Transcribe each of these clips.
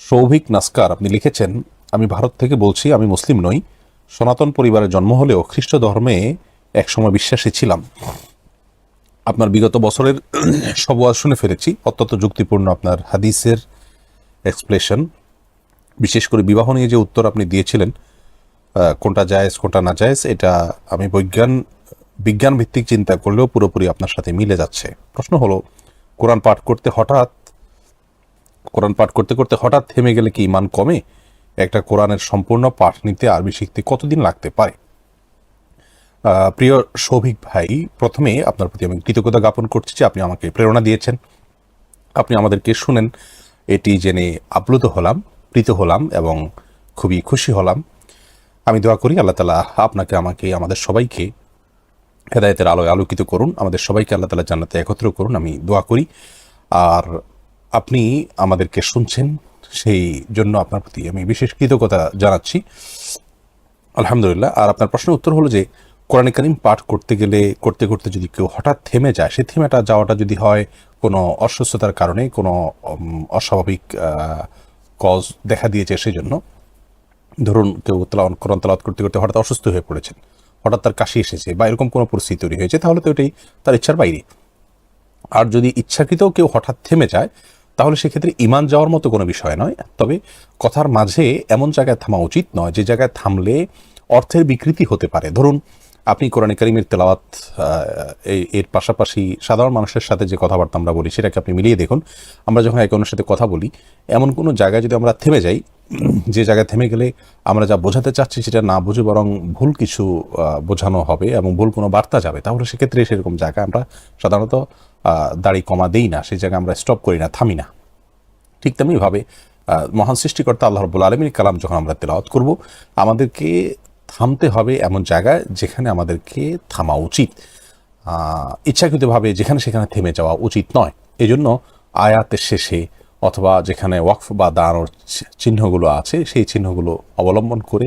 Souvik NASCAR আপনি লিখেছেন, আমি ভারত থেকে বলছি, আমি মুসলিম নই, সনাতন পরিবারে জন্ম হলেও খ্রিস্ট ধর্মে একসময় বিশ্বাসী ছিলাম। আপনার বিগত বছরের সব ওয়াজ শুনে ফেলেছি, অত্যন্ত যুক্তিপূর্ণ আপনার হাদিসের এক্সপ্লেশন, বিশেষ করে বিবাহ নিয়ে যে উত্তর আপনি দিয়েছিলেন, কোনটা জায়েজ কোনটা না জায়েজ, এটা আমি বিজ্ঞান ভিত্তিক চিন্তা করলেও পুরোপুরি আপনার সাথে মিলে যাচ্ছে। প্রশ্ন হলো, কোরআন পাঠ করতে হঠাৎ কোরআন পাঠ করতে করতে হঠাৎ থেমে গেলে কি ইমান কমে? একটা কোরআনের সম্পূর্ণ পাঠ নিতে আরবি শিখতে কতদিন লাগতে পারে? প্রিয় সৌভিক ভাই, প্রথমে আপনার প্রতি আমি কৃতজ্ঞতা জ্ঞাপন করছি যে আপনি আমাকে প্রেরণা দিয়েছেন, আপনি আমাদেরকে শুনেন, এটি জেনে আপ্লুত হলাম, প্রীত হলাম এবং খুবই খুশি হলাম। আমি দোয়া করি আল্লাহ তালা আপনাকে, আমাকে, আমাদের সবাইকে হেদায়েতের আলোয় আলোকিত করুন, আমাদের সবাইকে আল্লাহ তালা জান্নাতে একত্র করুন, আমি দোয়া করি। আর আপনি আমাদেরকে শুনছেন, সেই জন্য আপনার প্রতি আমি বিশেষ কৃতজ্ঞতা জানাচ্ছি, আলহামদুলিল্লাহ। আর আপনার প্রশ্নের উত্তর হলো যে কোরআন কারীম পাঠ করতে গেলে করতে করতে যদি কেউ হঠাৎ থেমে যায়, সেই থেমেটা যাওয়াটা যদি হয় কোনো অসুস্থতার কারণে, কোনো অস্বাভাবিক কজ দেখা দিয়েছে, সেই জন্য, ধরুন কেউ কোরআন তেলাওয়াত করতে করতে হঠাৎ অসুস্থ হয়ে পড়েছেন, হঠাৎ তার কাশি এসেছে বা এরকম কোনো পরিস্থিতি তৈরি হয়েছে, তাহলে তো এটাই তার ইচ্ছার বাইরে। আর যদি ইচ্ছাকৃতও কেউ হঠাৎ থেমে যায়, তাহলে সেক্ষেত্রে ইমান যাওয়ার মতো কোনো বিষয় নয়। তবে কথার মাঝে এমন জায়গায় থামা উচিত নয় যে জায়গায় থামলে অর্থের বিকৃতি হতে পারে। ধরুন আপনি কোরআন কারীমের তেলাওয়াত, এর পাশাপাশি সাধারণ মানুষের সাথে যে কথাবার্তা আমরা বলি, সেটাকে আপনি মিলিয়ে দেখুন। আমরা যখন একে অন্যের সাথে কথা বলি, এমন কোনো জায়গায় যদি আমরা থেমে যাই, যে জায়গায় থেমে গেলে আমরা যা বোঝাতে চাচ্ছি সেটা না বুঝে বরং ভুল কিছু বোঝানো হবে এবং ভুল কোনো বার্তা যাবে, তাহলে সেক্ষেত্রে সেরকম জায়গায় আমরা সাধারণত দাড়ি কমা দেই না, সেই জায়গায় আমরা স্টপ করি না, থামি না। ঠিক তেমনিভাবে মহান সৃষ্টিকর্তা আল্লাহ রাব্বুল আলামিনের কালাম যখন আমরা তেলাওয়াত করব, আমাদেরকে থামতে হবে এমন জায়গায় যেখানে আমাদেরকে থামা উচিত, ইচ্ছাকৃতভাবে যেখানে সেখানে থেমে যাওয়া উচিত নয়। এই জন্য আয়াতের শেষে অথবা যেখানে ওয়াকফ বা দাঁড়ানোর চিহ্নগুলো আছে, সেই চিহ্নগুলো অবলম্বন করে,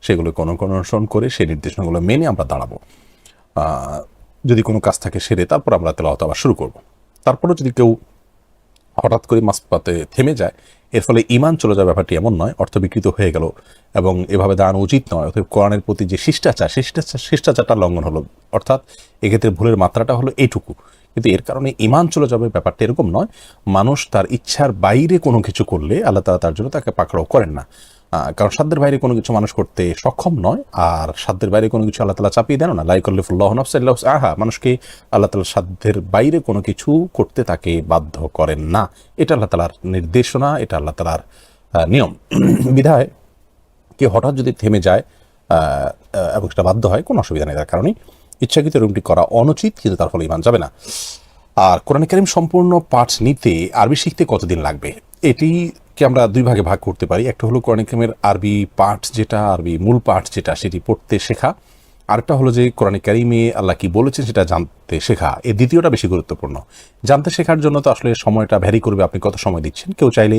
সেগুলোকে অনুসরণ করে, সেই নির্দেশনাগুলো মেনে আমরা দাঁড়াবো। যদি কোনো কাজ থাকে সেরে তারপর আমরা তেলাওয়াত আবার শুরু করব। তারপরে যদি কেউ হঠাৎ করে মাঝপথে থেমে যায়, এর ফলে ইমান চলে যাওয়ার ব্যাপারটি এমন নয়, অর্থ বিকৃত হয়ে গেল এবং এভাবে দাঁড়ানো উচিত নয়। অর্থাৎ কোরআনের প্রতি যে শিষ্টাচারটা লঙ্ঘন হলো, অর্থাৎ এক্ষেত্রে ভুলের মাত্রাটা হলো এইটুকু, কিন্তু এর কারণে ইমান চলে যাবে ব্যাপারটা এরকম নয়। মানুষ তার ইচ্ছার বাইরে কোনো কিছু করলে আল্লাহ তাআলা তার জন্য তাকে পাকড়াও করেন না, কারণ সাধ্যের বাইরে কোনো কিছু মানুষ করতে সক্ষম নয়, আর সাধ্যের বাইরে কোনো কিছু আল্লাহ তাআলা চাপিয়ে দেন না। লা ইউকাল্লিফুল্লাহু নাফসান ইল্লা উসআহা, মানুষকে আল্লাহ তাআলা সাধ্যের বাইরে কোনো কিছু করতে তাকে বাধ্য করেন না। এটা আল্লাহ তাআলার নির্দেশনা, এটা আল্লাহ তাআলার নিয়ম। বিধায় কেউ হঠাৎ যদি থেমে যায় এবং সেটা বাধ্য হয়, কোনো অসুবিধা নেই, তার কারণে ইচ্ছাকৃত রুমটি করা অনুচিত, কিন্তু তার ফলে ইমান যাবে না। আর কোরআন কারীম সম্পূর্ণ পাঠ নিতে আরবি শিখতে কতদিন লাগবে, এটিকে আমরা দুই ভাগে ভাগ করতে পারি। একটা হলো কোরআন কারীমের আরবি পাঠ, যেটা আরবি মূল পাঠ, যেটা সেটি পড়তে শেখা। আরেকটা হলো যে কোরআন কারীমে আল্লাহ কি বলেছেন সেটা জানতে শেখা। এই দ্বিতীয়টা বেশি গুরুত্বপূর্ণ। জানতে শেখার জন্য তো আসলে সময়টা ভ্যারি করবে, আপনি কত সময় দিচ্ছেন। কেউ চাইলে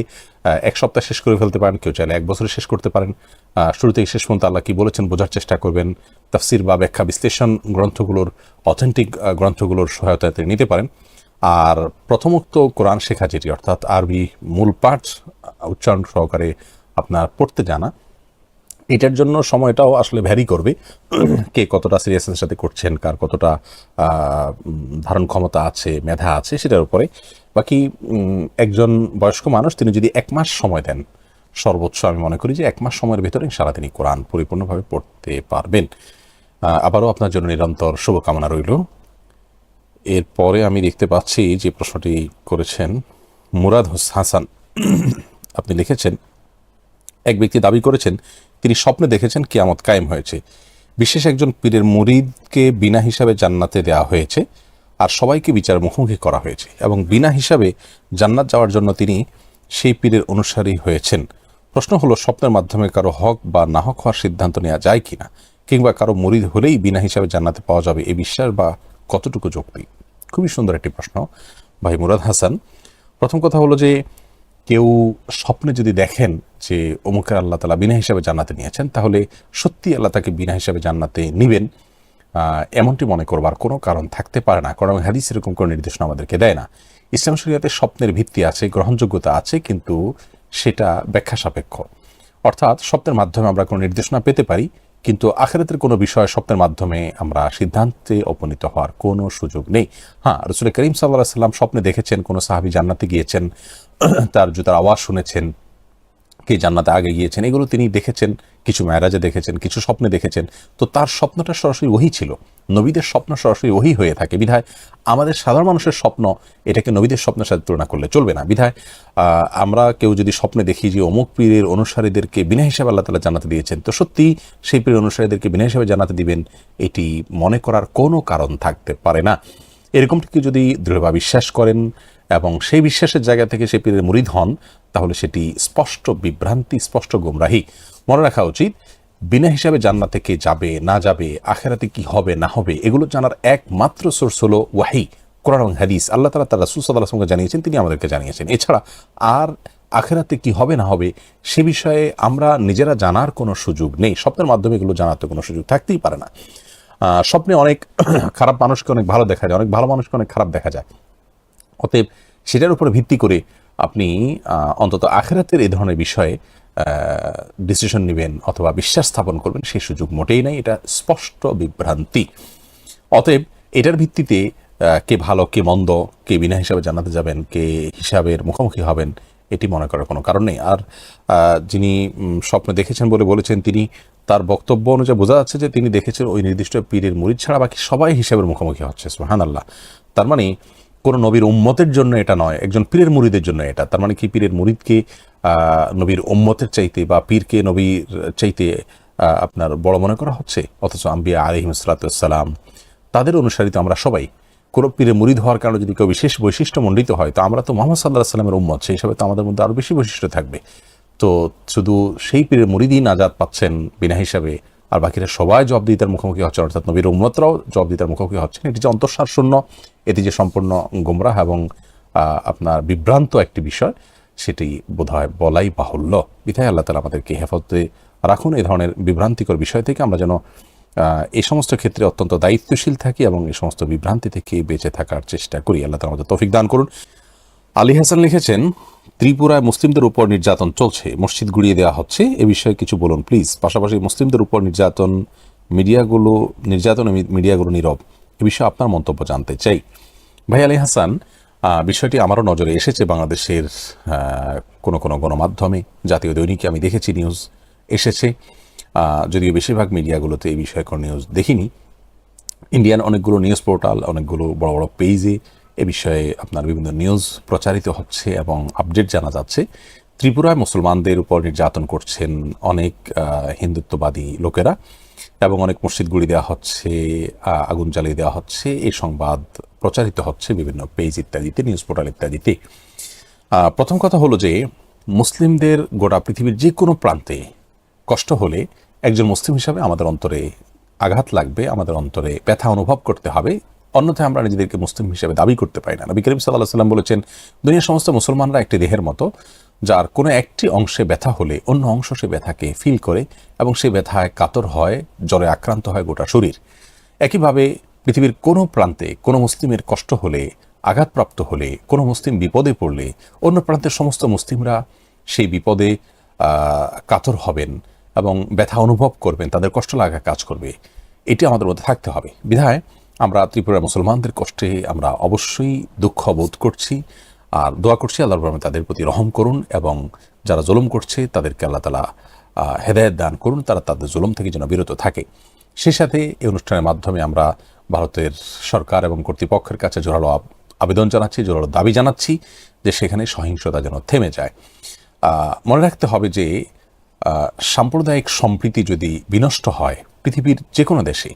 এক সপ্তাহ শেষ করে ফেলতে পারেন, কেউ চাইলে এক বছরে শেষ করতে পারেন। শুরু থেকে শেষ পর্যন্ত আল্লাহ কি বলেছেন বোঝার চেষ্টা করবেন, তাফসির বা ব্যাখ্যা বিশ্লেষণ গ্রন্থগুলোর, অথেন্টিক গ্রন্থগুলোর সহায়তা নিতে পারেন। আর প্রথমোক্ত কোরআন শেখা যেটি, অর্থাৎ আরবি মূল পাঠ উচ্চারণ সহকারে আপনার পড়তে জানা, এটার জন্য সময়টাও আসলে ভ্যারি করবে, কে কতটা সিরিয়াসনেসের সাথে করছেন, কার কতটা ধারণ ক্ষমতা আছে, মেধা আছে, সেটার উপরে। বাকি একজন বয়স্ক মানুষ তিনি যদি 1 মাস সময় দেন, সর্বোচ্চ আমি মনে করি যে 1 মাস সময়ের ভেতরে ইনশাআল্লাহ তিনি কোরআন পরিপূর্ণভাবে পড়তে পারবেন। আবারও আপনার জন্য নিরন্তর শুভকামনা রইল। এরপরে আমি দেখতে পাচ্ছি যে প্রশ্নটি করেছেন মুরাদ হাসান, আপনি লিখেছেন, এক ব্যক্তি দাবি করেছেন তিনি স্বপ্নে দেখেছেন কিয়ামত কায়েম হয়েছে, বিশেষ একজন পীরের মুরিদকে বিনা হিসাবে জান্নাতে দেওয়া হয়েছে আর সবাইকে বিচার মুখোমুখি করা হয়েছে, এবং বিনা হিসাবে জান্নাত যাওয়ার জন্য তিনি সেই পীরের অনুসারী হয়েছেন। প্রশ্ন হলো, স্বপ্নের মাধ্যমে কারো হক বা না হক হওয়ার সিদ্ধান্ত নেওয়া যায় কিনা, কিংবা কারো মুরিদ হলেই বিনা হিসাবে জান্নাতে পাওয়া যাবে, এই বিশ্বাস বা কতটুকু যৌক্তিক? খুবই সুন্দর একটি প্রশ্ন ভাই মুরাদ হাসান। প্রথম কথা হলো যে কেউ স্বপ্নে যদি দেখেন যে অমুকের আল্লাহ তাআলা বিনা হিসাবে জান্নাতে নিয়েছেন, তাহলে সত্যি আল্লাহ তাকে বিনা হিসাবে জান্নাতে নিবেন এমনটি মনে করবার কোনো কারণ থাকতে পারে না, কারণ হাদিস এরকম কোনো নির্দেশনা আমাদেরকে দেয় না। ইসলাম শরীয়তে স্বপ্নের ভিত্তি আছে, গ্রহণযোগ্যতা আছে, কিন্তু সেটা ব্যাখ্যা সাপেক্ষ। অর্থাৎ স্বপ্নের মাধ্যমে আমরা কোনো নির্দেশনা পেতে পারি, কিন্তু আখিরাতের কোনো বিষয় স্বপ্নের মাধ্যমে আমরা সিদ্ধান্তে উপনীত হওয়ার কোনো সুযোগ নেই। হ্যাঁ, রাসূল করিম সাল্লাল্লাহু আলাইহি ওয়াসাল্লাম স্বপ্নে দেখেছেন কোনো সাহাবী জান্নাতে গিয়েছেন, তার জুতার আওয়াজ শুনেছেন, কে জান্নাতে আগে গিয়েছেন, এগুলো তিনি দেখেছেন, কিছু মেরাজে দেখেছেন, কিছু স্বপ্নে দেখেছেন। তো তার স্বপ্নটা সরাসরি ওহী ছিল। নবীদের স্বপ্ন সরাসরি ওহী হয়ে থাকে বিধায় আমাদের সাধারণ মানুষের স্বপ্ন এটাকে নবীদের স্বপ্নের সাথে তুলনা করলে চলবে না। বিধায় আমরা কেউ যদি স্বপ্নে দেখি যে অমুক পীরের অনুসারীদেরকে বিনা হিসাবে আল্লাহ তাআলা জান্নাতে দিয়েছেন, তো সত্যি সেই পীরের অনুসারীদেরকে বিনা হিসাবে জান্নাতে দিবেন এটি মনে করার কোনো কারণ থাকতে পারে না। এরকমটিকে যদি দৃঢ়ভাবে বিশ্বাস করেন এবং সেই বিশ্বাসের জায়গা থেকে সে পীরের মুরিদ হন, তাহলে সেটি স্পষ্ট বিভ্রান্তি, স্পষ্ট গুমরাহি। মনে রাখা উচিত, বিনা হিসাবে জান্নাতে কে যাবে না যাবে, আখেরাতে কি হবে না হবে, এগুলো জানার একমাত্র সোর্স হলো ওয়াহি, কোরআন এবং হাদিস। আল্লাহ তাআলা তার রাসূল সাল্লাল্লাহু আলাইহি ওয়াসাল্লামকে জানিয়েছেন, তিনি আমাদেরকে জানিয়েছেন। এছাড়া আর আখেরাতে কি হবে না হবে সে বিষয়ে আমরা নিজেরা জানার কোনো সুযোগ নেই। স্বপ্নের মাধ্যমে এগুলো জানার তো কোনো সুযোগ থাকতেই পারে না। স্বপ্নে অনেক খারাপ মানুষকে অনেক ভালো দেখা যায়, অনেক ভালো মানুষকে অনেক খারাপ দেখা যায়। অতএব সেটার উপরে ভিত্তি করে আপনি অন্তত আখিরাতের এই ধরনের বিষয়ে ডিসিশন নেবেন অথবা বিশ্বাস স্থাপন করবেন, সেই সুযোগ মোটেই নাই। এটা স্পষ্ট বিভ্রান্তি। অতএব এটার ভিত্তিতে কে ভালো কে মন্দ, কে বিনা হিসাবে জান্নাতে যাবেন, কে হিসাবের মুখোমুখি হবেন, এটি মনে করার কোনো কারণ নেই। আর যিনি স্বপ্নে দেখেছেন বলে বলেছেন, তিনি তার বক্তব্য অনুযায়ী বোঝা যাচ্ছে যে তিনি দেখেছেন ওই নির্দিষ্ট পীরের মুরিদ ছাড়া বাকি সবাই হিসাবের মুখোমুখি হচ্ছে। সুবহানাল্লাহ। তার মানে কোনো নবীর উম্মতের জন্য এটা নয়, একজন পীরের মুরিদের জন্য এটা। তার মানে কি পীরের মুরিদকে নবীর উম্মতের চাইতে বা পীরকে নবীর চাইতে আপনার বড় মনে করা হচ্ছে? অথচ আম্বিয়া আলাইহিস সালাতু ওয়াস সালাম তাদের অনুসারী তো আমরা সবাই। কোনো পীরের মুরিদ হওয়ার কারণে যদি কেউ বিশেষ বৈশিষ্ট্য মণ্ডিত হয়, তো আমরা তো মুহাম্মদ সাল্লাল্লাহু আলাইহি ওয়াসাল্লামের উম্মত, সেই হিসাবে তো আমাদের মধ্যে আরও বেশি বৈশিষ্ট্য থাকবে। তো শুধু সেই পীরের মুরিদই নাজাত পাচ্ছেন বিনা হিসাবে, আর বাকিরা সবাই জবাবদিহিতার মুখোমুখি হচ্ছেন, অর্থাৎ নবীর উম্মতরাও জবাবদিহিতার মুখোমুখি হচ্ছেন। এটি যে অন্তঃসার শূন্য, এটি যে সম্পূর্ণ গোমরাহ এবং আপনার বিভ্রান্ত একটি বিষয়, সেটি বোধহয় বলাই বাহুল্য। বিধায় আল্লাহ তাআলা আমাদেরকে হেফাজতে রাখুন এই ধরনের বিভ্রান্তিকর বিষয় থেকে। আমরা যেন এই সমস্ত ক্ষেত্রে অত্যন্ত দায়িত্বশীল থাকি এবং এই সমস্ত বিভ্রান্তি থেকে বেঁচে থাকার চেষ্টা করি। আল্লাহ তাআলা আমাদের তৌফিক দান করুন। আলী হাসান লিখেছেন, ত্রিপুরায় মুসলিমদের উপর নির্যাতন চলছে, মসজিদ গুড়িয়ে দেওয়া হচ্ছে, এ বিষয়ে কিছু বলুন প্লিজ। পাশাপাশি মুসলিমদের উপর নির্যাতন মিডিয়াগুলো নীরব, এ বিষয়ে আপনার মন্তব্য জানতে চাই। ভাই আলী হাসান, বিষয়টি আমারও নজরে এসেছে। বাংলাদেশের কোনো কোনো গণমাধ্যমে, জাতীয় দৈনিকে আমি দেখেছি নিউজ এসেছে, যদিও বেশিরভাগ মিডিয়াগুলোতে এই বিষয়ে কোনো নিউজ দেখিনি। ইন্ডিয়ান অনেকগুলো নিউজ পোর্টাল, অনেকগুলো বড় বড় পেজে এ বিষয়ে আপনার বিভিন্ন নিউজ প্রচারিত হচ্ছে এবং আপডেট জানা যাচ্ছে। ত্রিপুরায় মুসলমানদের উপর নির্যাতন করছেন অনেক হিন্দুত্ববাদী লোকেরা এবং অনেক মসজিদ গুড়ি দেওয়া হচ্ছে, আগুন জ্বালিয়ে দেওয়া হচ্ছে, এই সংবাদ প্রচারিত হচ্ছে বিভিন্ন পেজ ইত্যাদিতে, নিউজ পোর্টাল ইত্যাদিতে। প্রথম কথা হলো যে মুসলিমদের গোটা পৃথিবীর যে কোনো প্রান্তে কষ্ট হলে একজন মুসলিম হিসাবে আমাদের অন্তরে আঘাত লাগবে, আমাদের অন্তরে ব্যথা অনুভব করতে হবে। অন্যথায় আমরা নিজেদেরকে মুসলিম হিসেবে দাবি করতে পারি না। নবী করিম সাল্লাল্লাহু আলাইহি ওয়াসাল্লাম বলেছেন, দুনিয়ার সমস্ত মুসলমানরা একটি দেহের মতো, যার কোনো একটি অংশে ব্যথা হলে অন্য অংশ সে ব্যথাকে ফিল করে এবং সেই ব্যথায় কাতর হয়, জ্বরে আক্রান্ত হয় গোটা শরীর। একইভাবে পৃথিবীর কোনো প্রান্তে কোনো মুসলিমের কষ্ট হলে, আঘাতপ্রাপ্ত হলে, কোনো মুসলিম বিপদে পড়লে অন্য প্রান্তের সমস্ত মুসলিমরা সেই বিপদে কাতর হবেন এবং ব্যথা অনুভব করবেন, তাদের কষ্ট লাগা কাজ করবে। এটি আমাদের মধ্যে থাকতে হবে। বিধায় আমরা ত্রিপুরার মুসলমানদের কষ্টে আমরা অবশ্যই দুঃখ বোধ করছি আর দোয়া করছি আল্লাহর রহমতে তাদের প্রতি রহম করুন, এবং যারা জুলুম করছে তাদেরকে আল্লাহ তাআলা হেদায়েত দান করুন, তারা তাদের জুলুম থেকে যেন বিরত থাকে। সেই সাথে এই অনুষ্ঠানের মাধ্যমে আমরা ভারতের সরকার এবং কর্তৃপক্ষের কাছে জোরালো আবেদন জানাচ্ছি, জোরালো দাবি জানাচ্ছি যে সেখানে সহিংসতা যেন থেমে যায়। মনে রাখতে হবে যে সাম্প্রদায়িক সম্প্রীতি যদি বিনষ্ট হয় পৃথিবীর যে কোনো দেশে,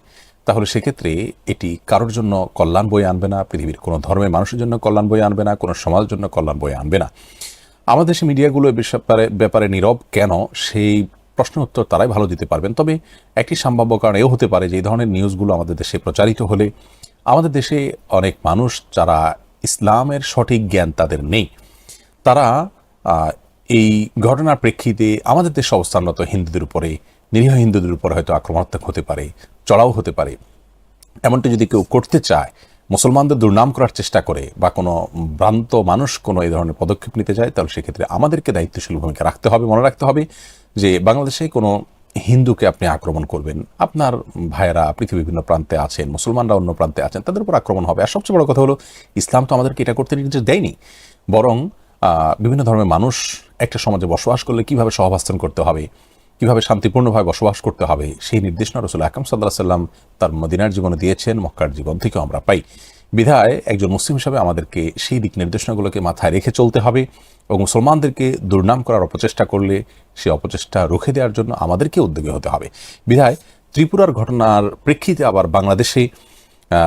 তাহলে সেক্ষেত্রে এটি কারোর জন্য কল্যাণ বয়ে আনবে না, পৃথিবীর কোনো ধর্মের মানুষের জন্য কল্যাণ বয়ে আনবে না, কোনো সমাজের জন্য কল্যাণ বয়ে আনবে না। আমাদের দেশে মিডিয়াগুলো এ ব্যাপারে নীরব কেন, সেই প্রশ্নের উত্তর তারাই ভালো দিতে পারবেন। তবে একটি সম্ভাব্য কারণ এও হতে পারে যে এই ধরনের নিউজগুলো আমাদের দেশে প্রচারিত হলে আমাদের দেশে অনেক মানুষ যারা ইসলামের সঠিক জ্ঞান তাদের নেই, তারা এই ঘটনার প্রেক্ষিতে আমাদের দেশে অবস্থানরত হিন্দুদের উপরে, নিরীহ হিন্দুদের উপরে হয়তো আক্রমণাত্মক হতে পারে, চড়াও হতে পারে। এমনটি যদি কেউ করতে চায় মুসলমানদের দুর্নাম করার চেষ্টা করে বা কোনো ভ্রান্ত মানুষ কোনো এই ধরনের পদক্ষেপ নিতে যায়, তাহলে সেক্ষেত্রে আমাদেরকে দায়িত্বশীল ভূমিকা রাখতে হবে। মনে রাখতে হবে যে বাংলাদেশে কোনো হিন্দুকে আপনি আক্রমণ করবেন, আপনার ভাইয়েরা পৃথিবীর বিভিন্ন প্রান্তে আছেন, মুসলমানরা অন্য প্রান্তে আছেন, তাদের উপর আক্রমণ হবে। আর সবচেয়ে বড় কথা হলো, ইসলাম তো আমাদেরকে এটা করতে নির্দেশ দেয়নি, বরং বিভিন্ন ধর্মের মানুষ একটা সমাজে বসবাস করলে কিভাবে সহাবস্থান করতে হবে, কিভাবে শান্তিপূর্ণভাবে বসবাস করতে হবে, সেই নির্দেশনা রাসূল আকরাম সাল্লাল্লাহু আলাইহি সাল্লাম তার মদিনার জীবনে দিয়েছেন, মক্কার জীবন থেকেও আমরা পাই। বিধায় একজন মুসলিম হিসাবে আমাদেরকে সেই দিক নির্দেশনাগুলোকে মাথায় রেখে চলতে হবে এবং মুসলমানদেরকে দুর্নাম করার অপচেষ্টা করলে সেই অপচেষ্টা রুখে দেওয়ার জন্য আমাদেরকে উদ্যোগী হতে হবে। বিধায় ত্রিপুরার ঘটনার প্রেক্ষিতে আবার বাংলাদেশে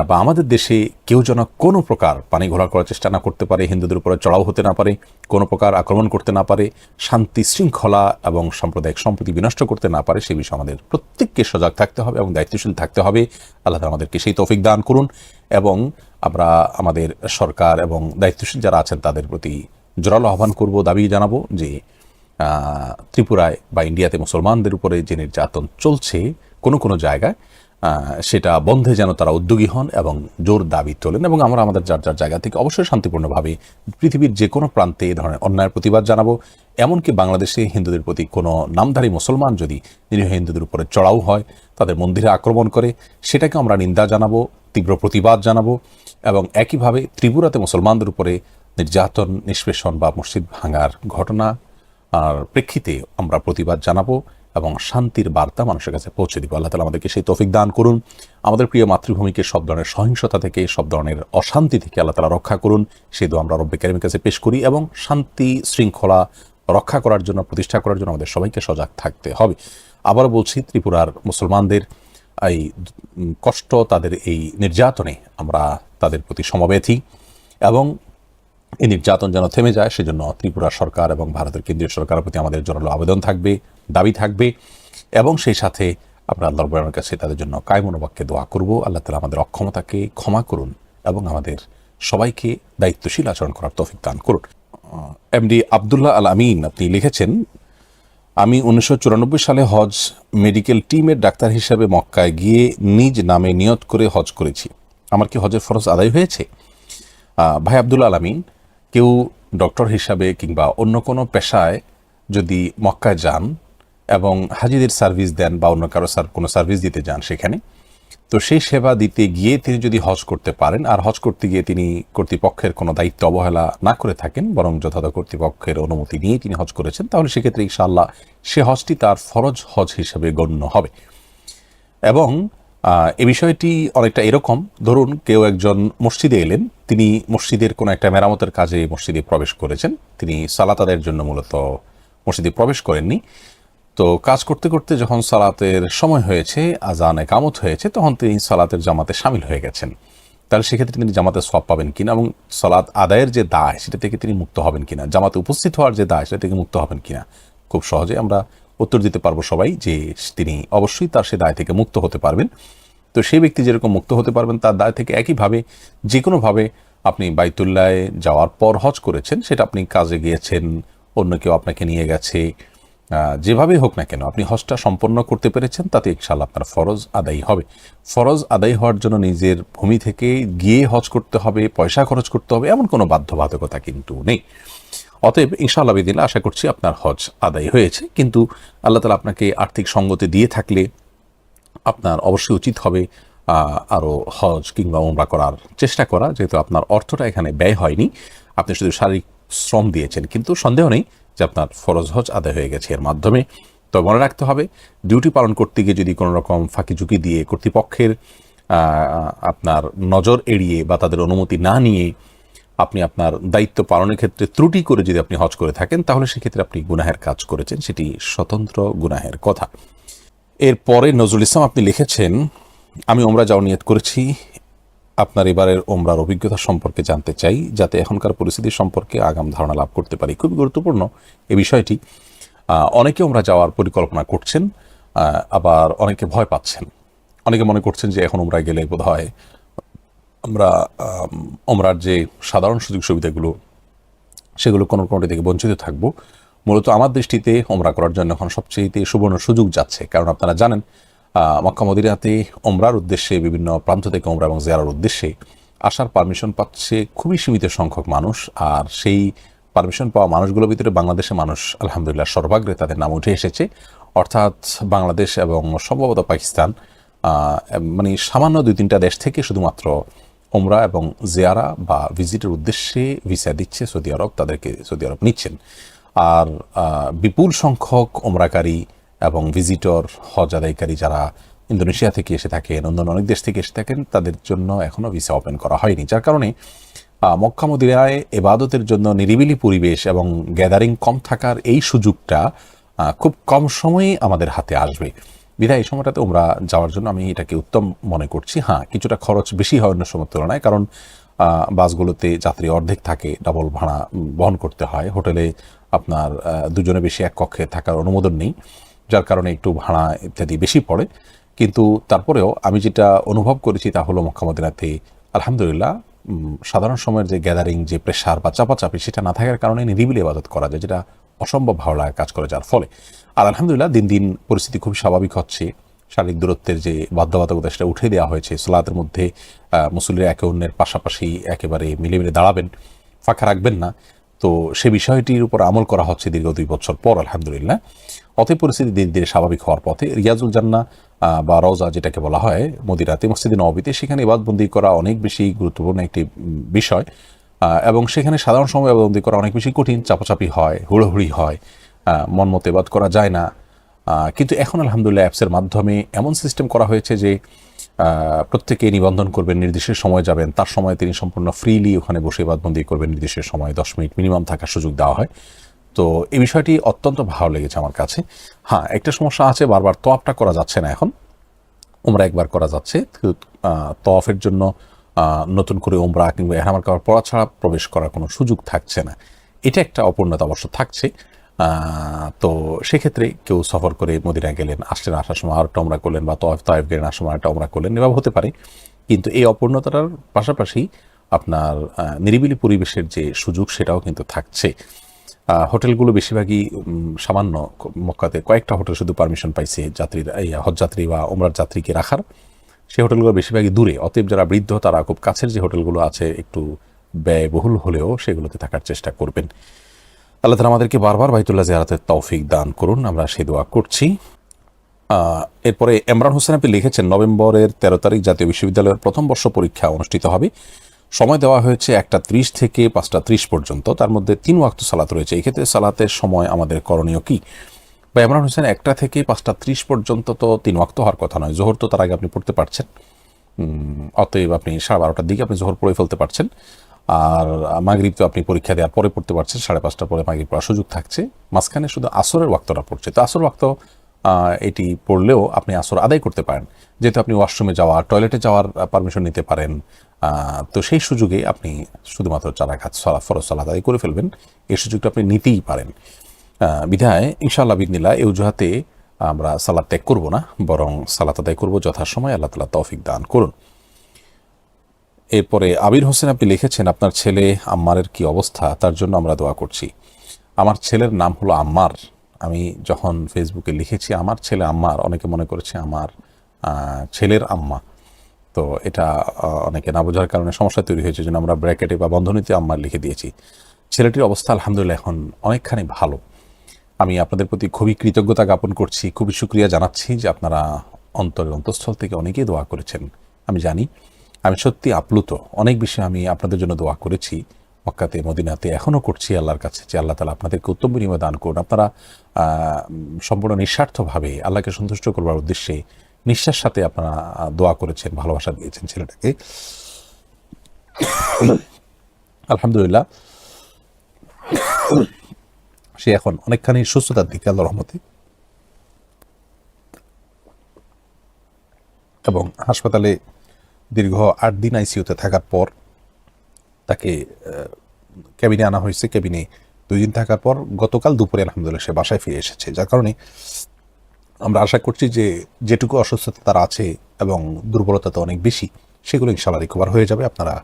বা আমাদের দেশে কেউ যেন কোনো প্রকার পানি ঘোলা করার চেষ্টা না করতে পারে, হিন্দুদের উপরে চড়াও হতে না পারে, কোনো প্রকার আক্রমণ করতে না পারে, শান্তি শৃঙ্খলা এবং সাম্প্রদায়িক সম্প্রীতি বিনষ্ট করতে না পারে, সেই বিষয়ে আমাদের প্রত্যেককে সজাগ থাকতে হবে এবং দায়িত্বশীল থাকতে হবে। আল্লাহ তাআলা আমাদেরকে সেই তৌফিক দান করুন এবং আমরা আমাদের সরকার এবং দায়িত্বশীল যারা আছেন তাদের প্রতি জোরালো আহ্বান করব, দাবি জানাবো যে ত্রিপুরায় বা ইন্ডিয়াতে মুসলমানদের উপরে যে নির্যাতন চলছে কোনো কোনো জায়গায়, সেটা বন্ধে যেন তারা উদ্যোগী হন এবং জোর দাবি তোলেন এবং আমরা আমাদের যার যার জায়গা থেকে অবশ্যই শান্তিপূর্ণভাবে পৃথিবীর যে কোনো প্রান্তে এই ধরনের অন্যায়ের প্রতিবাদ জানাবো। এমনকি বাংলাদেশে হিন্দুদের প্রতি কোনো নামধারী মুসলমান যদি নিরীহ হিন্দুদের উপরে চড়াও হয়, তাদের মন্দিরে আক্রমণ করে, সেটাকে আমরা নিন্দা জানাবো, তীব্র প্রতিবাদ জানাবো এবং একইভাবে ত্রিপুরাতে মুসলমানদের উপরে নির্যাতন, নিষ্পেষণ বা মসজিদ ভাঙার ঘটনা আর প্রেক্ষিতে আমরা প্রতিবাদ জানাবো এবং শান্তির বার্তা মানুষের কাছে পৌঁছে দিব। আল্লাহ তাআলা আমাদেরকে সেই তৌফিক দান করুন। আমাদের প্রিয় মাতৃভূমিকে সব ধরনের সহিংসতা থেকে, সব ধরনের অশান্তি থেকে আল্লাহ তাআলা রক্ষা করুন। সেই দোয়া আমরা রব্বে কারীমের কাছে পেশ করি এবং শান্তি শৃঙ্খলা রক্ষা করার জন্য, প্রতিষ্ঠা করার জন্য আমাদের সবাইকে সজাগ থাকতে হবে। আবারও বলছি, ত্রিপুরার মুসলমানদের এই কষ্ট, তাদের এই নির্যাতনে আমরা তাদের প্রতি সমবেথী এবং এই নির্যাতন যেন থেমে যায় সেজন্য ত্রিপুরা সরকার এবং ভারতের কেন্দ্রীয় সরকারের প্রতি আমাদের জোরালো আবেদন থাকবে, দাবি থাকবে এবং সেই সাথে আমরা আল্লাহর বয়ানের কাছে তাদের জন্য কায়মনোবাক্যে দোয়া করব। আল্লাহ তাআলা আমাদের অক্ষমতাকে ক্ষমা করুন এবং আমাদের সবাইকে দায়িত্বশীল আচরণ করার তৌফিক দান করুন। এমডি আব্দুল্লাহ আল আমিন আপনি লিখেছেন, আমি 1994 সালে হজ মেডিকেল টিমের ডাক্তার হিসেবে মক্কায় গিয়ে নিজ নামে নিয়ত করে হজ করেছি। আমার কি হজের ফরজ আদায় হয়েছে? ভাই আব্দুল্লাহ আল আমিন, কেউ ডক্টর হিসাবে কিংবা অন্য কোনো পেশায় যদি মক্কায় যান এবং হাজিদের সার্ভিস দেন বা অন্য কারো কোনো সার্ভিস দিতে যান সেখানে, তো সেই সেবা দিতে গিয়ে তিনি যদি হজ করতে পারেন আর হজ করতে গিয়ে তিনি কর্তৃপক্ষের কোনো দায়িত্ব অবহেলা না করে থাকেন, বরং যথাযথ কর্তৃপক্ষের অনুমতি নিয়ে তিনি হজ করেছেন, তাহলে সেক্ষেত্রে ইনশাআল্লাহ সে হজটি তার ফরজ হজ হিসেবে গণ্য হবে। এবং এ বিষয়টি অনেকটা এরকম, ধরুন কেউ একজন মসজিদে এলেন, তিনি মসজিদের কোনো একটা মেরামতের কাজে মসজিদে প্রবেশ করেছেন, তিনি সালাত আদায়ের জন্য মূলত মসজিদে প্রবেশ করেননি। তো কাজ করতে করতে যখন সালাতের সময় হয়েছে, আজান একামত হয়েছে, তখন তিনি সালাতের জামাতে শামিল হয়ে গেছেন। তাহলে সেক্ষেত্রে তিনি জামাতে সওয়াব পাবেন কিনা এবং সালাত আদায়ের যে দায় সেটা থেকে তিনি মুক্ত হবেন কিনা, জামাতে উপস্থিত হওয়ার যে দায় সেটা থেকে মুক্ত হবেন কিনা, খুব সহজে আমরা উত্তর দিতে পারবো সবাই যে তিনি অবশ্যই তার সে দায় থেকে মুক্ত হতে পারবেন। তো সেই ব্যক্তি যেরকম মুক্ত হতে পারবেন তার দায় থেকে, একইভাবে যে কোনোভাবে আপনি বাইতুল্লাহে যাওয়ার পর হজ করেছেন, সেটা আপনি কাজে গিয়েছেন, অন্য কেউ আপনাকে নিয়ে গেছে, যেভাবেই হোক না কেন আপনি হজটা সম্পন্ন করতে পেরেছেন, তাতে ইনশাআল্লাহ আপনার ফরজ আদায় হবে। ফরজ আদায় হওয়ার জন্য নিজের ভূমি থেকে গিয়ে হজ করতে হবে, পয়সা খরচ করতে হবে, এমন কোনো বাধ্যবাধকতা কিন্তু নেই। অতএব ইনশাআল্লাহ বিদিল্লাহ আশা করছি আপনার হজ আদায় হয়েছে। কিন্তু আল্লাহ তাআলা আপনাকে আর্থিক সঙ্গতি দিয়ে থাকলে আপনার অবশ্যই উচিত হবে আরও হজ কিংবা উমরা করার চেষ্টা করা, যেহেতু আপনার অর্থটা এখানে ব্যয় হয়নি, আপনি শুধু শারীরিক শ্রম দিয়েছেন, কিন্তু সন্দেহ নেই যে আপনার ফরজ হজ আদায় হয়ে গেছে এর মাধ্যমে। তো মনে রাখতে হবে, ডিউটি পালন করতে গিয়ে যদি কোনো রকম ফাঁকি ঝুঁকি দিয়ে কর্তৃপক্ষের আপনার নজর এড়িয়ে বা তাদের অনুমতি না নিয়ে আপনি আপনার দায়িত্ব পালনের ক্ষেত্রে ত্রুটি করে যদি আপনি হজ করে থাকেন, তাহলে সেক্ষেত্রে আপনি গুনাহের কাজ করেছেন, সেটি স্বতন্ত্র গুনাহের কথা। এরপরে নজরুল ইসলাম আপনি লিখেছেন, আমি ওমরা যাওয়ার নিয়ত করেছি, আপনার এবারের ওমরার অভিজ্ঞতা সম্পর্কে জানতে চাই, যাতে এখনকার পরিস্থিতি সম্পর্কে আগাম ধারণা লাভ করতে পারি। খুবই গুরুত্বপূর্ণ এই বিষয়টি। অনেকে ওমরা যাওয়ার পরিকল্পনা করছেন, আবার অনেকে ভয় পাচ্ছেন। অনেকে মনে করছেন যে এখন ওমরা গেলে বোধহয় আমরা ওমরার যে সাধারণ সুযোগ সুবিধাগুলো সেগুলো কোনো কোনোটি থেকে বঞ্চিত থাকব। মূলত আমার দৃষ্টিতে ওমরা করার জন্য এখন সবচেয়ে সুবর্ণ সুযোগ যাচ্ছে, কারণ আপনারা জানেন মক্কা মদিনাতে ওমরার উদ্দেশ্যে বিভিন্ন প্রান্ত থেকে ওমরা এবং জিয়ারার উদ্দেশ্যে আসার পারমিশন পাচ্ছে খুবই সীমিত সংখ্যক মানুষ। আর সেই পারমিশন পাওয়া মানুষগুলোর ভিতরে বাংলাদেশের মানুষ আলহামদুলিল্লাহ সর্বাগ্রে তাদের নাম উঠে এসেছে। অর্থাৎ বাংলাদেশ এবং সম্ভবত পাকিস্তান, মানে সামান্য 2-3টা দেশ থেকে শুধুমাত্র ওমরা এবং জিয়ারা বা ভিজিটের উদ্দেশ্যে ভিসা দিচ্ছে সৌদি আরব, তাদেরকে সৌদি আরব নিচ্ছেন। আর বিপুল সংখ্যক ওমরাকারী এবং ভিজিটর হজ আদায়কারী যারা ইন্দোনেশিয়া থেকে এসে থাকেন, অন্যান্য অনেক দেশ থেকে এসে থাকেন, তাদের জন্য এখনও ভিসা ওপেন করা হয়নি। যার কারণে মক্কা মদিনায় ইবাদতের জন্য নিরিবিলি পরিবেশ এবং গ্যাদারিং কম থাকার এই সুযোগটা খুব কম সময়ে আমাদের হাতে আসবে। বিধায় এই সময়টাতে ওমরা যাওয়ার জন্য আমি এটাকে উত্তম মনে করছি। হ্যাঁ, কিছুটা খরচ বেশি হয় অন্য সময়ের তুলনায়, কারণ বাসগুলোতে যাত্রী অর্ধেক থাকে, ডাবল ভাড়া বহন করতে হয়। হোটেলে আপনার দুজনে বেশি এক কক্ষে থাকার অনুমোদন নেই, যার কারণে একটু ভাড়া ইত্যাদি বেশি পড়ে। কিন্তু তারপরেও আমি যেটা অনুভব করেছি তা হলো মক্কা মদিনাতে আলহামদুলিল্লাহ সাধারণ সময়ের যে গ্যাদারিং, যে প্রেশার বা চাপাচাপি, সেটা না থাকার কারণে নিরিবিলি ইবাদত করা যায়, যেটা অসম্ভব ভালো লাগা কাজ করে যার ফলে। আর আলহামদুলিল্লাহ দিন দিন পরিস্থিতি খুব স্বাভাবিক হচ্ছে। শারীরিক দূরত্বের যে বাধ্যবাধকতা সেটা উঠে দেওয়া হয়েছে। সালাতের মধ্যে মুসল্লিরা একে অন্যের পাশাপাশি একেবারে মিলে মিলে দাঁড়াবেন, ফাঁকা রাখবেন না। তো সে বিষয়টির উপর আমল করা হচ্ছে দীর্ঘ 2 বছর পর আলহামদুলিল্লাহ। অতএব পরিস্থিতি ধীরে ধীরে স্বাভাবিক হওয়ার পথে। রিয়াজুল জান্নাহ বা রওজা যেটাকে বলা হয় মদিনাতে, মসজিদে নববীতে, সেখানে ইবাদতবন্দি করা অনেক বেশি গুরুত্বপূর্ণ একটি বিষয়। এবং সেখানে সাধারণ সময় ইবাদতবন্দি করা অনেক বেশি কঠিন, চাপাচাপি হয়, হুড়োহুড়ি হয়, মন মতো ইবাদত করা যায় না। কিন্তু এখন আলহামদুলিল্লাহ অ্যাপসের মাধ্যমে এমন সিস্টেম করা হয়েছে যে প্রত্যেকে নিবন্ধন করবেন, নির্দিষ্ট সময় যাবেন, তার সময় তিনি সম্পূর্ণ ফ্রিলি ওখানে বসে ইবাদতবন্দি করবেন। নির্দিষ্ট সময় 10 মিনিট মিনিমাম থাকার সুযোগ দেওয়া হয়। তো এই বিষয়টি অত্যন্ত ভালো লেগেছে আমার কাছে। হ্যাঁ, একটা সমস্যা আছে, বারবার তওয়াফটা করা যাচ্ছে না এখন। ওমরা একবার করা যাচ্ছে, তওয়াফের জন্য নতুন করে ওমরা কিংবা ইহরামের কাপড় পরা ছাড়া প্রবেশ করার কোনো সুযোগ থাকছে না। এটা একটা অপূর্ণতা অবশ্য থাকছে। তো সেক্ষেত্রে কেউ সফর করে মদিনায় গেলেন, আসলেন, আসার সময় আরেকটা ওমরা করলেন, বা তায়েফ গেলেন, আসার সময় একটা ওমরা করলেন, এভাবে হতে পারে। কিন্তু এই অপূর্ণতার পাশাপাশি আপনার নিরিবিলি পরিবেশের যে সুযোগ সেটাও কিন্তু থাকছে। হোটেলগুলো বেশিরভাগই সামান্য, মক্কাতে কয়েকটা হোটেল শুধু পারমিশন পাইছে যাত্রীরা, এই হজ যাত্রী বা ওমরার যাত্রীকে রাখার। সেই হোটেলগুলো বেশিরভাগই দূরে। অতএব যারা বৃদ্ধ তারা খুব কাছের যে হোটেলগুলো আছে একটু ব্যয়বহুল হলেও সেগুলোতে থাকার চেষ্টা করবেন। আল্লাহ তাআলা আমাদেরকে বারবার বাইতুল্লাহ জিয়ারতের তৌফিক দান করুন, আমরা সেই দোয়া করছি। এরপরে ইমরান হোসেন আপনি লিখেছেন, নভেম্বরের 13 তারিখ জাতীয় বিশ্ববিদ্যালয়ের প্রথম বর্ষ পরীক্ষা অনুষ্ঠিত হবে। সময় দেওয়া হয়েছে 1:30 থেকে 5:30 পর্যন্ত। তার মধ্যে 3 ওয়াক্ত সালাত রয়েছে। এই ক্ষেত্রে সালাতের সময় আমাদের করণীয় কি? বা ইমরান হোসেন, 1টা থেকে 5:30 পর্যন্ত তো 3 ওয়াক্ত হওয়ার কথা নয়। জোহর তো তার আগে আপনি পড়তে পারছেন। অতএব আপনি 12:30টার দিকে আপনি জোহর পড়ে ফেলতে পারছেন। আর মাগরিব তো আপনি পরীক্ষা দেওয়ার পরে পড়তে পারছেন, 5:30টার পরে মাগরিব পড়ার সুযোগ থাকছে। মাঝখানে শুধু আসরের ওয়াক্তটা পড়ছে। তো আসর ওয়াক্ত এটি পড়লেও আপনি আসর আদায় করতে পারেন, যেহেতু আপনি ওয়াশরুমে যাওয়া, টয়লেটে যাওয়ার পারমিশন নিতে পারেন। তো সেই সুযোগে আপনি শুধুমাত্র 4 রাকাত ফরজ সালাত আদায় করে ফেলবেন। এই সুযোগটা আপনি নিতেই পারেন। বিধায় ইনশাআল্লাহ বিদিনিল্লাহ এই অজুহাতে আমরা সালাত ত্যাগ করব না, বরং সালাত আদায় করব যথাসময়। আল্লাহ তাআলা তৌফিক দান করুন। এরপরে আবির হোসেন আপনি লিখেছেন, আপনার ছেলে আম্মারের কি অবস্থা, তার জন্য আমরা দোয়া করছি। আমার ছেলের নাম হলো আম্মার। আমি যখন ফেসবুকে লিখেছি আমার ছেলে আম্মার, অনেকে মনে করেছে আমার ছেলের আম্মা। তো এটা অনেকে না বোঝার কারণে সমস্যা তৈরি হয়েছে, জন্য আমরা ব্র্যাকেটে বা বন্ধনীতে আম্মার লিখে দিয়েছি। ছেলেটির অবস্থা আলহামদুলিল্লাহ এখন অনেকখানি ভালো। আমি আপনাদের প্রতি খুবই কৃতজ্ঞতা জ্ঞাপন করছি, খুবই শুকরিয়া জানাচ্ছি যে আপনারা অন্তরের অন্তঃস্থল থেকে অনেকেই দোয়া করেছেন। আমি জানি, আমি সত্যি আপ্লুত। অনেক বেশি আমি আপনাদের জন্য দোয়া করেছি মক্কাতে, মদিনাতে, এখনও করছি আল্লাহর কাছে যে আল্লাহ তাআলা আপনাদেরকে উত্তম বিনিময় দান করুন। আপনারা সম্পূর্ণ নিঃস্বার্থভাবে আল্লাহকে সন্তুষ্ট করবার উদ্দেশ্যে নিঃশ্বাস সাথে আপনারা দোয়া করেছেন, ভালোবাসা দিয়েছেন ছেলেটাকে। আলহামদুলিল্লাহ সে এখন অনেকখানি সুস্থতার দিকে আল্লাহর রহমতে, এবং হাসপাতালে দীর্ঘ 8 দিন আইসিইউতে থাকার পর তাকে ক্যাবিনে আনা হয়েছে। ক্যাবিনে 2 দিন থাকার পর গতকাল দুপুরে আলহামদুলিল্লাহ সে বাসায় ফিরে এসেছে। যার কারণে আমরা আশা করছি যে যেটুকু অসুস্থতা তার আছে এবং দুর্বলতা তো অনেক বেশি, সেগুলো ইনশাআল্লাহ রিকভার হয়ে যাবে। আপনারা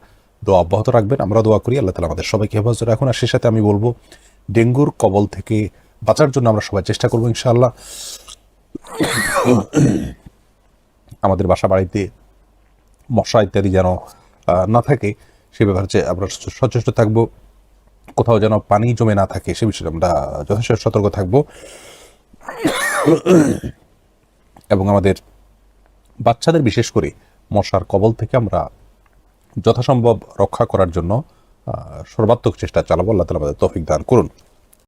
দোয়া অব্যাহত রাখবেন, আমরা দোয়া করি আল্লাহ তাআলা আমাদের সবাইকে হেফাজত রাখুন। আর সে সাথে আমি বলবো, ডেঙ্গুর কবল থেকে বাঁচার জন্য আমরা সবাই চেষ্টা করবো ইনশাআল্লাহ। আমাদের বাসা বাড়িতে মশা ইত্যাদি যেন না থাকে সে ব্যাপারে যে আমরা সচেষ্ট থাকবো, কোথাও যেন পানি জমে না থাকে সে বিষয়ে আমরা যথেষ্ট সতর্ক থাকবো, এবং আমাদের বাচ্চাদের বিশেষ করে মশার কবল থেকে আমরা যথাসম্ভব রক্ষা করার জন্য সর্বাত্মক চেষ্টা চালাবো। আল্লাহ তাআলা আমাদের তৌফিক দান করুন।